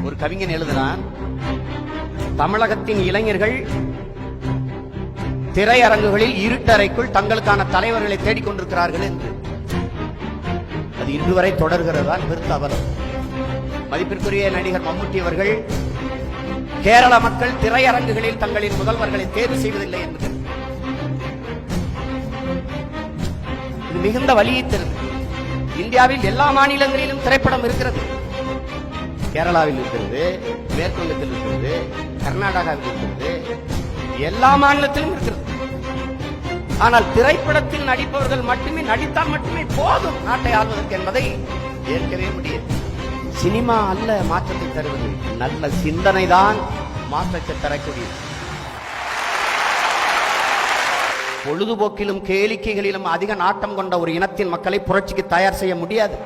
ஒரு கவிஞன் எழுதுகிறான், தமிழகத்தின் இளைஞர்கள் திரையரங்குகளில் இருட்டறைக்குள் தங்களுக்கான தலைவர்களை தேடிக்கொண்டிருக்கிறார்கள் என்று. அது இன்று வரை தொடர்கிறதா? பெருத்தவரம். மதிப்பிற்குரிய நடிகர் மம்முட்டி அவர்கள், கேரள மக்கள் திரையரங்குகளில் தங்களின் முதல்வர்களை தேர்வு செய்வதில்லை என்று இது மிகுந்த வலியை தருது. இந்தியாவில் எல்லா மாநிலங்களிலும் திரைப்படம் இருக்கிறது. கேரளாவில் இருக்கிறது, மேற்குவங்கத்தில் இருக்கிறது, கர்நாடகாவில் இருக்கிறது, எல்லா மாநிலத்திலும் இருக்கிறது. ஆனால் திரைப்படத்தில் நடிப்பவர்கள் மட்டுமே நடித்தால் மட்டுமே போதும் நாட்டை ஆள்வதற்கு என்பதை ஏற்கவே முடியாது. சினிமா அல்ல மாற்றத்தை தருவது, நல்ல சிந்தனை தான் மாற்றத்தை தரக்கூடியது. பொழுதுபோக்கிலும் கேளிக்கைகளிலும் அதிக நாட்டம் கொண்ட ஒரு இனத்தின் மக்களை புரட்சிக்கு தயார் செய்ய முடியாது.